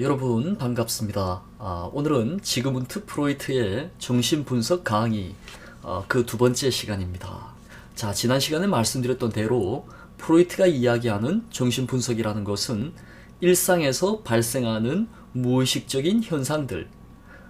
여러분 반갑습니다. 오늘은 지그문트 프로이트의 정신분석 강의 그 두 번째 시간입니다. 자, 지난 시간에 말씀드렸던 대로 프로이트가 이야기하는 정신분석이라는 것은 일상에서 발생하는 무의식적인 현상들,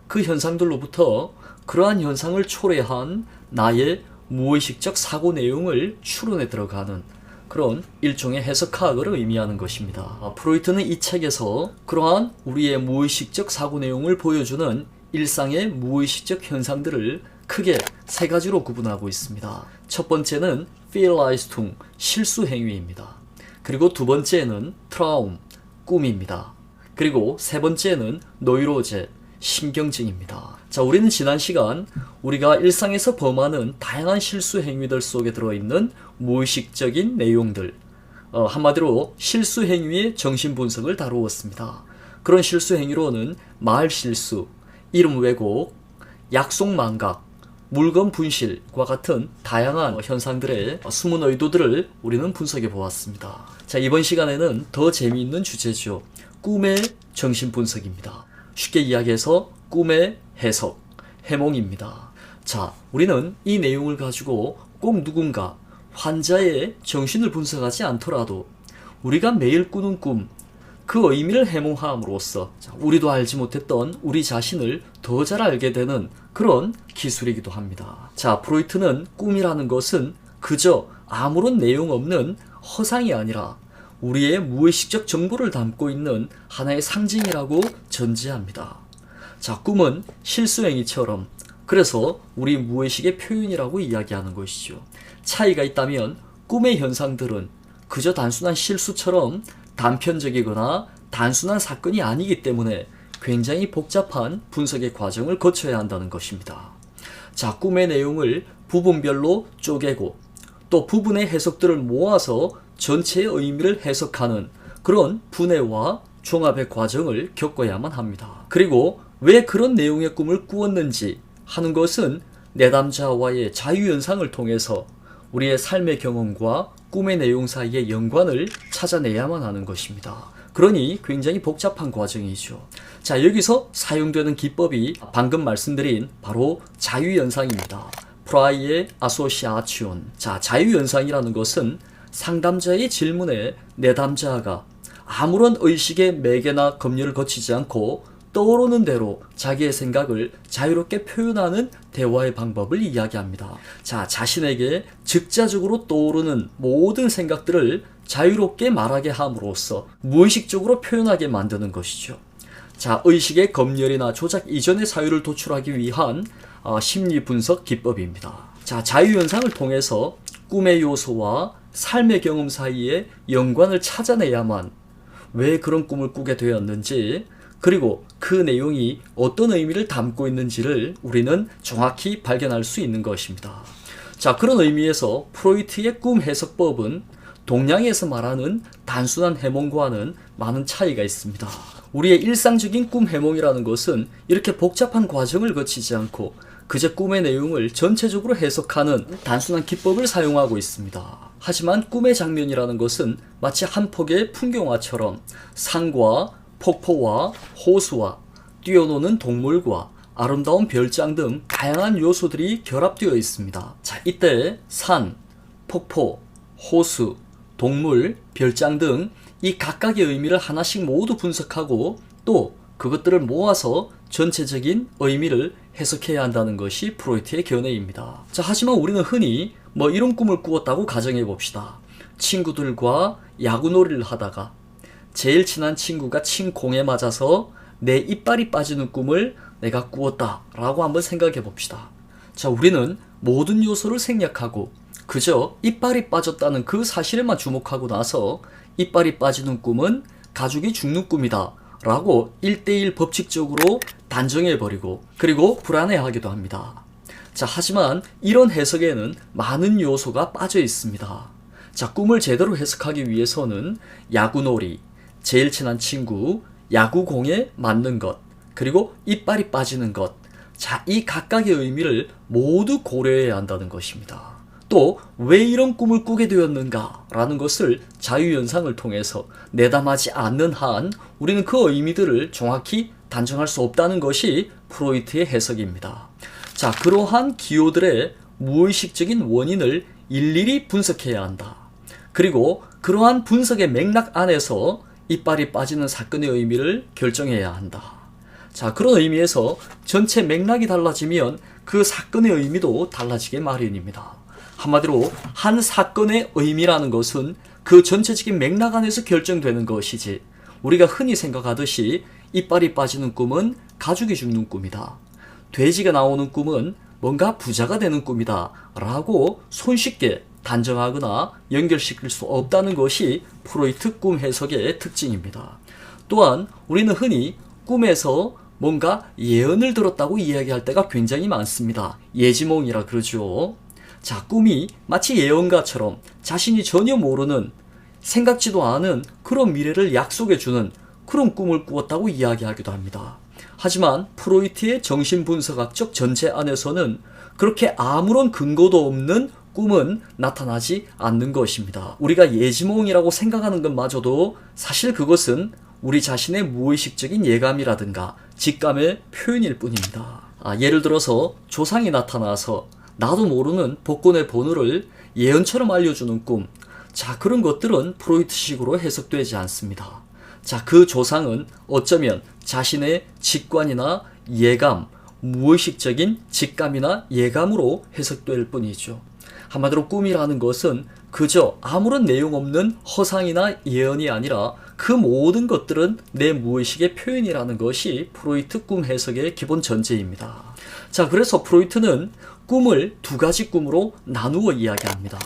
그 현상들로부터 그러한 현상을 초래한 나의 무의식적 사고 내용을 추론해 들어가는 그런 일종의 해석학을 의미하는 것입니다. 프로이트는 이 책에서 그러한 우리의 무의식적 사고 내용을 보여주는 일상의 무의식적 현상들을 크게 세 가지로 구분하고 있습니다. 첫 번째는 Fehlleistung, 실수 행위입니다. 그리고 두 번째는 Traum, 꿈입니다. 그리고 세 번째는 Neurose, 신경증입니다. 자, 우리는 지난 시간 우리가 일상에서 범하는 다양한 실수 행위들 속에 들어있는 무의식적인 내용들, 한마디로 실수 행위의 정신 분석을 다루었습니다. 그런 실수 행위로는 말 실수, 이름 왜곡, 약속 망각, 물건 분실과 같은 다양한 현상들의 숨은 의도들을 우리는 분석해 보았습니다. 자, 이번 시간에는 더 재미있는 주제죠. 꿈의 정신 분석입니다. 쉽게 이야기해서 꿈의 해석, 해몽입니다. 자, 우리는 이 내용을 가지고 꼭 누군가 환자의 정신을 분석하지 않더라도 우리가 매일 꾸는 꿈, 그 의미를 해몽함으로써 우리도 알지 못했던 우리 자신을 더 잘 알게 되는 그런 기술이기도 합니다. 자, 프로이트는 꿈이라는 것은 그저 아무런 내용 없는 허상이 아니라 우리의 무의식적 정보를 담고 있는 하나의 상징이라고 전제합니다. 자, 꿈은 실수행위처럼 그래서 우리 무의식의 표현이라고 이야기하는 것이죠. 차이가 있다면 꿈의 현상들은 그저 단순한 실수처럼 단편적이거나 단순한 사건이 아니기 때문에 굉장히 복잡한 분석의 과정을 거쳐야 한다는 것입니다. 자, 꿈의 내용을 부분별로 쪼개고 또 부분의 해석들을 모아서 전체의 의미를 해석하는 그런 분해와 종합의 과정을 겪어야만 합니다. 그리고 왜 그런 내용의 꿈을 꾸었는지 하는 것은 내담자와의 자유연상을 통해서 우리의 삶의 경험과 꿈의 내용 사이의 연관을 찾아내야만 하는 것입니다. 그러니 굉장히 복잡한 과정이죠. 자, 여기서 사용되는 기법이 방금 말씀드린 바로 자유연상입니다. 프라이의 아소시아치온. 자, 자유연상이라는 것은 상담자의 질문에 내담자가 아무런 의식의 매개나 검열을 거치지 않고 떠오르는 대로 자기의 생각을 자유롭게 표현하는 대화의 방법을 이야기합니다. 자, 자신에게 즉자적으로 떠오르는 모든 생각들을 자유롭게 말하게 함으로써 무의식적으로 표현하게 만드는 것이죠. 자, 의식의 검열이나 조작 이전의 사유를 도출하기 위한 심리 분석 기법입니다. 자, 자유연상을 통해서 꿈의 요소와 삶의 경험 사이의 연관을 찾아내야만 왜 그런 꿈을 꾸게 되었는지, 그리고 그 내용이 어떤 의미를 담고 있는지를 우리는 정확히 발견할 수 있는 것입니다. 자, 그런 의미에서 프로이트의 꿈 해석법은 동양에서 말하는 단순한 해몽과는 많은 차이가 있습니다. 우리의 일상적인 꿈 해몽이라는 것은 이렇게 복잡한 과정을 거치지 않고 그저 꿈의 내용을 전체적으로 해석하는 단순한 기법을 사용하고 있습니다. 하지만 꿈의 장면이라는 것은 마치 한 폭의 풍경화처럼 산과 폭포와 호수와 뛰어노는 동물과 아름다운 별장 등 다양한 요소들이 결합되어 있습니다. 자, 이때 산, 폭포, 호수, 동물, 별장 등 이 각각의 의미를 하나씩 모두 분석하고 또 그것들을 모아서 전체적인 의미를 해석해야 한다는 것이 프로이트의 견해입니다. 자, 하지만 우리는 흔히 이런 꿈을 꾸었다고 가정해 봅시다. 친구들과 야구놀이를 하다가 제일 친한 친구가 침공에 맞아서 내 이빨이 빠지는 꿈을 내가 꾸었다 라고 한번 생각해 봅시다. 자, 우리는 모든 요소를 생략하고 그저 이빨이 빠졌다는 그 사실에만 주목하고 나서 이빨이 빠지는 꿈은 가족이 죽는 꿈이다 라고 1:1 법칙적으로 단정해버리고 그리고 불안해하기도 합니다. 자, 하지만 이런 해석에는 많은 요소가 빠져 있습니다. 자, 꿈을 제대로 해석하기 위해서는 야구놀이, 제일 친한 친구, 야구공에 맞는 것, 그리고 이빨이 빠지는 것, 자, 이 각각의 의미를 모두 고려해야 한다는 것입니다. 또 왜 이런 꿈을 꾸게 되었는가 라는 것을 자유연상을 통해서 내담하지 않는 한 우리는 그 의미들을 정확히 단정할 수 없다는 것이 프로이트의 해석입니다. 자, 그러한 기호들의 무의식적인 원인을 일일이 분석해야 한다. 그리고 그러한 분석의 맥락 안에서 이빨이 빠지는 사건의 의미를 결정해야 한다. 자, 그런 의미에서 전체 맥락이 달라지면 그 사건의 의미도 달라지게 마련입니다. 한마디로 한 사건의 의미라는 것은 그 전체적인 맥락 안에서 결정되는 것이지, 우리가 흔히 생각하듯이 이빨이 빠지는 꿈은 가족이 죽는 꿈이다, 돼지가 나오는 꿈은 뭔가 부자가 되는 꿈이다 라고 손쉽게 단정하거나 연결시킬 수 없다는 것이 프로이트 꿈 해석의 특징입니다. 또한 우리는 흔히 꿈에서 뭔가 예언을 들었다고 이야기할 때가 굉장히 많습니다. 예지몽이라 그러죠. 자, 꿈이 마치 예언가처럼 자신이 전혀 모르는, 생각지도 않은 그런 미래를 약속해주는 그런 꿈을 꾸었다고 이야기하기도 합니다. 하지만 프로이트의 정신분석학적 전체 안에서는 그렇게 아무런 근거도 없는 꿈은 나타나지 않는 것입니다. 우리가 예지몽이라고 생각하는 것마저도 사실 그것은 우리 자신의 무의식적인 예감이라든가 직감의 표현일 뿐입니다. 예를 들어서 조상이 나타나서 나도 모르는 복권의 번호를 예언처럼 알려주는 꿈, 자, 그런 것들은 프로이트식으로 해석되지 않습니다. 자, 그 조상은 어쩌면 자신의 직관이나 예감, 무의식적인 직감이나 예감으로 해석될 뿐이죠. 한마디로 꿈이라는 것은 그저 아무런 내용 없는 허상이나 예언이 아니라 그 모든 것들은 내 무의식의 표현이라는 것이 프로이트 꿈 해석의 기본 전제입니다. 자, 그래서 프로이트는 꿈을 두 가지 꿈으로 나누어 이야기합니다.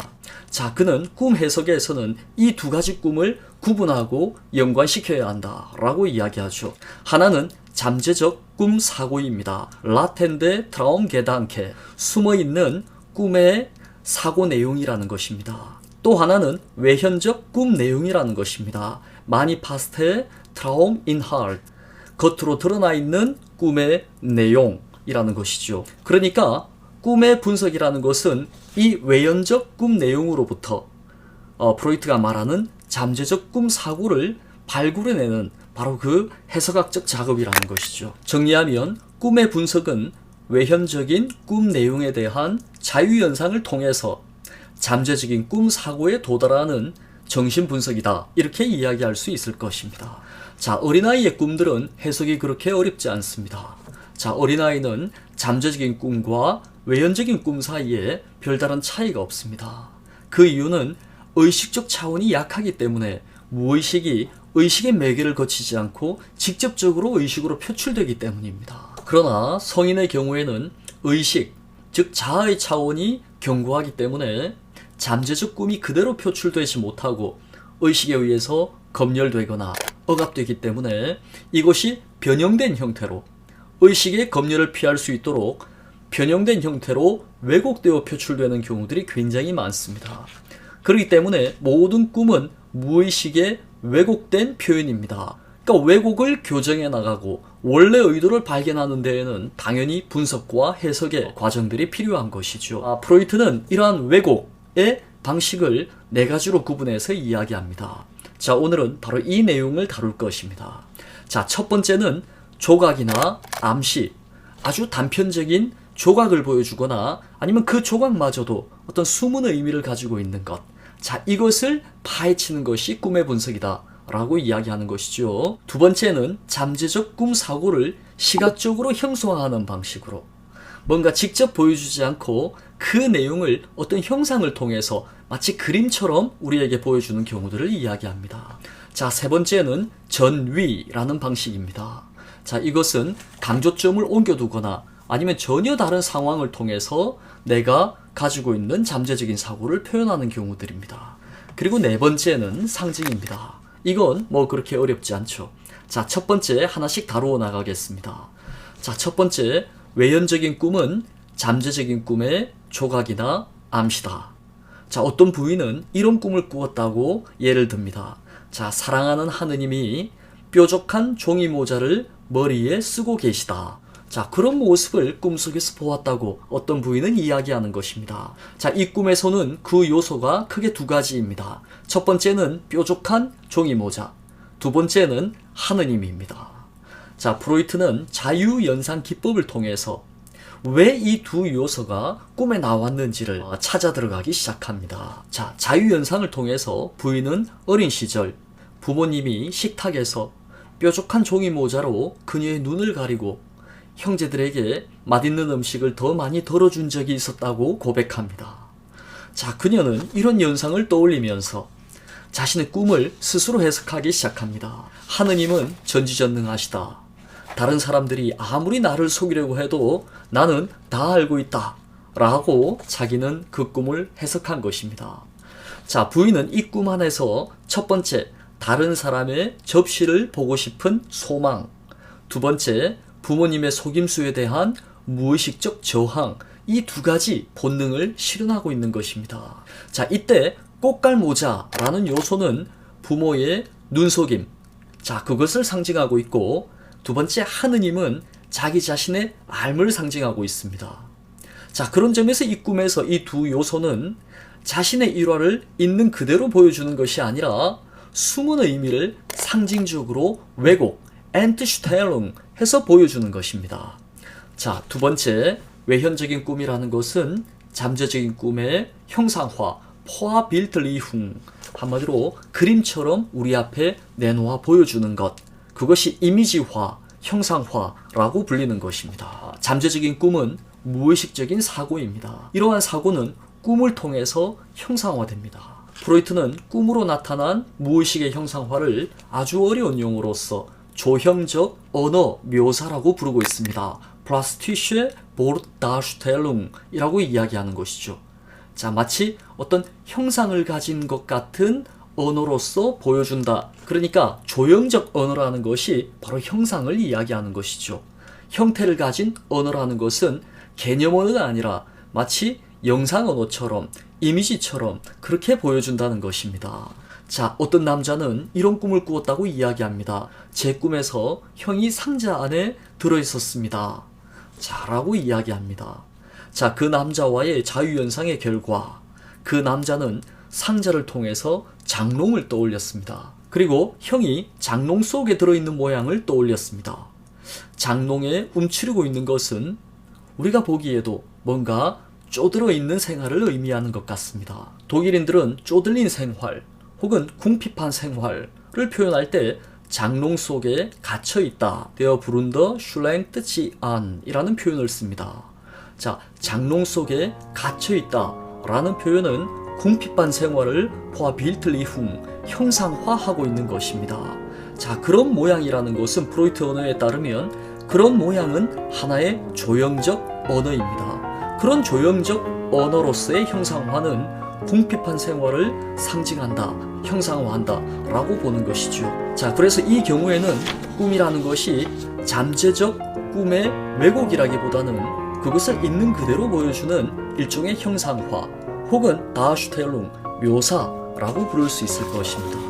자, 그는 꿈 해석에서는 이 두 가지 꿈을 구분하고 연관시켜야 한다라고 이야기하죠. 하나는 잠재적 꿈 사고입니다. 라텐데 트라움 게단케, 숨어있는 꿈의 사고 내용이라는 것입니다. 또 하나는 외현적 꿈 내용이라는 것입니다. 마니파스테 트라움 인할, 겉으로 드러나 있는 꿈의 내용이라는 것이죠. 그러니까 꿈의 분석이라는 것은 이 외연적 꿈 내용으로부터 프로이트가 말하는 잠재적 꿈 사고를 발굴해내는 바로 그 해석학적 작업이라는 것이죠. 정리하면 꿈의 분석은 외현적인 꿈 내용에 대한 자유연상을 통해서 잠재적인 꿈 사고에 도달하는 정신분석이다, 이렇게 이야기할 수 있을 것입니다. 자, 어린아이의 꿈들은 해석이 그렇게 어렵지 않습니다. 자, 어린아이는 잠재적인 꿈과 외현적인 꿈 사이에 별다른 차이가 없습니다. 그 이유는 의식적 차원이 약하기 때문에 무의식이 의식의 매개를 거치지 않고 직접적으로 의식으로 표출되기 때문입니다. 그러나 성인의 경우에는 의식, 즉 자아의 차원이 견고하기 때문에 잠재적 꿈이 그대로 표출되지 못하고 의식에 의해서 검열되거나 억압되기 때문에 이것이 변형된 형태로, 의식의 검열을 피할 수 있도록 변형된 형태로 왜곡되어 표출되는 경우들이 굉장히 많습니다. 그렇기 때문에 모든 꿈은 무의식의 왜곡된 표현입니다. 그러니까 왜곡을 교정해 나가고 원래 의도를 발견하는 데에는 당연히 분석과 해석의 과정들이 필요한 것이죠. 프로이트는 이러한 왜곡의 방식을 네 가지로 구분해서 이야기합니다. 자, 오늘은 바로 이 내용을 다룰 것입니다. 자, 첫 번째는 조각이나 암시, 아주 단편적인 조각을 보여주거나 아니면 그 조각마저도 어떤 숨은 의미를 가지고 있는 것, 자, 이것을 파헤치는 것이 꿈의 분석이다 라고 이야기하는 것이죠. 두 번째는 잠재적 꿈 사고를 시각적으로 형성하는 방식으로, 뭔가 직접 보여주지 않고 그 내용을 어떤 형상을 통해서 마치 그림처럼 우리에게 보여주는 경우들을 이야기합니다. 자, 세 번째는 전위라는 방식입니다. 자, 이것은 강조점을 옮겨두거나 아니면 전혀 다른 상황을 통해서 내가 가지고 있는 잠재적인 사고를 표현하는 경우들입니다. 그리고 네 번째는 상징입니다. 이건 뭐 그렇게 어렵지 않죠. 자, 첫 번째 하나씩 다루어 나가겠습니다. 자, 첫 번째, 외현적인 꿈은 잠재적인 꿈의 조각이나 암시다. 자, 어떤 부인은 이런 꿈을 꾸었다고 예를 듭니다. 자, 사랑하는 하느님이 뾰족한 종이 모자를 머리에 쓰고 계시다. 자, 그런 모습을 꿈속에서 보았다고 어떤 부인은 이야기하는 것입니다. 자, 이 꿈에서는 그 요소가 크게 두 가지입니다. 첫 번째는 뾰족한 종이모자, 두 번째는 하느님입니다. 자, 프로이트는 자유연상 기법을 통해서 왜 이 두 요소가 꿈에 나왔는지를 찾아 들어가기 시작합니다. 자, 자유연상을 통해서 부인은 어린 시절 부모님이 식탁에서 뾰족한 종이 모자로 그녀의 눈을 가리고 형제들에게 맛있는 음식을 더 많이 덜어준 적이 있었다고 고백합니다. 자, 그녀는 이런 연상을 떠올리면서 자신의 꿈을 스스로 해석하기 시작합니다. 하느님은 전지전능하시다. 다른 사람들이 아무리 나를 속이려고 해도 나는 다 알고 있다. 라고 자기는 그 꿈을 해석한 것입니다. 자, 부인은 이 꿈 안에서 첫 번째, 다른 사람의 접시를 보고 싶은 소망, 두 번째, 부모님의 속임수에 대한 무의식적 저항, 이 두 가지 본능을 실현하고 있는 것입니다. 자, 이때 꽃갈모자라는 요소는 부모의 눈속임, 자, 그것을 상징하고 있고, 두 번째 하느님은 자기 자신의 삶을 상징하고 있습니다. 자, 그런 점에서 이 꿈에서 이 두 요소는 자신의 일화를 있는 그대로 보여주는 것이 아니라 숨은 의미를 상징적으로 왜곡, 엔트슈텔룽 해서 보여주는 것입니다. 자, 두 번째, 외현적인 꿈이라는 것은 잠재적인 꿈의 형상화, 포아빌틀리훈, 한마디로 그림처럼 우리 앞에 내놓아 보여주는 것, 그것이 이미지화, 형상화라고 불리는 것입니다. 잠재적인 꿈은 무의식적인 사고입니다. 이러한 사고는 꿈을 통해서 형상화됩니다. 프로이트는 꿈으로 나타난 무의식의 형상화를 아주 어려운 용어로서 조형적 언어 묘사라고 부르고 있습니다. 플라스티슈 보르다슈텔룽이라고 이야기하는 것이죠. 자, 마치 어떤 형상을 가진 것 같은 언어로서 보여준다. 그러니까 조형적 언어라는 것이 바로 형상을 이야기하는 것이죠. 형태를 가진 언어라는 것은 개념 언어가 아니라 마치 영상 언어처럼, 이미지처럼 그렇게 보여준다는 것입니다. 자, 어떤 남자는 이런 꿈을 꾸었다고 이야기합니다. 제 꿈에서 형이 상자 안에 들어있었습니다. 자, 라고 이야기합니다. 자, 그 남자와의 자유연상의 결과 그 남자는 상자를 통해서 장롱을 떠올렸습니다. 그리고 형이 장롱 속에 들어있는 모양을 떠올렸습니다. 장롱에 움츠리고 있는 것은 우리가 보기에도 뭔가 쪼들어 있는 생활을 의미하는 것 같습니다. 독일인들은 쪼들린 생활 혹은 궁핍한 생활을 표현할 때 장롱 속에 갇혀있다, 되어 부른더 슐랭트치안이라는 표현을 씁니다. 자, 장롱 속에 갇혀있다 라는 표현은 궁핍한 생활을 포아빌틀리훈, 형상화하고 있는 것입니다. 자, 그런 모양이라는 것은 프로이트 언어에 따르면 그런 모양은 하나의 조형적 언어입니다. 그런 조형적 언어로서의 형상화는 궁핍한 생활을 상징한다, 형상화한다 라고 보는 것이죠. 자, 그래서 이 경우에는 꿈이라는 것이 잠재적 꿈의 왜곡이라기보다는 그것을 있는 그대로 보여주는 일종의 형상화 혹은 다슈텔룽, 묘사라고 부를 수 있을 것입니다.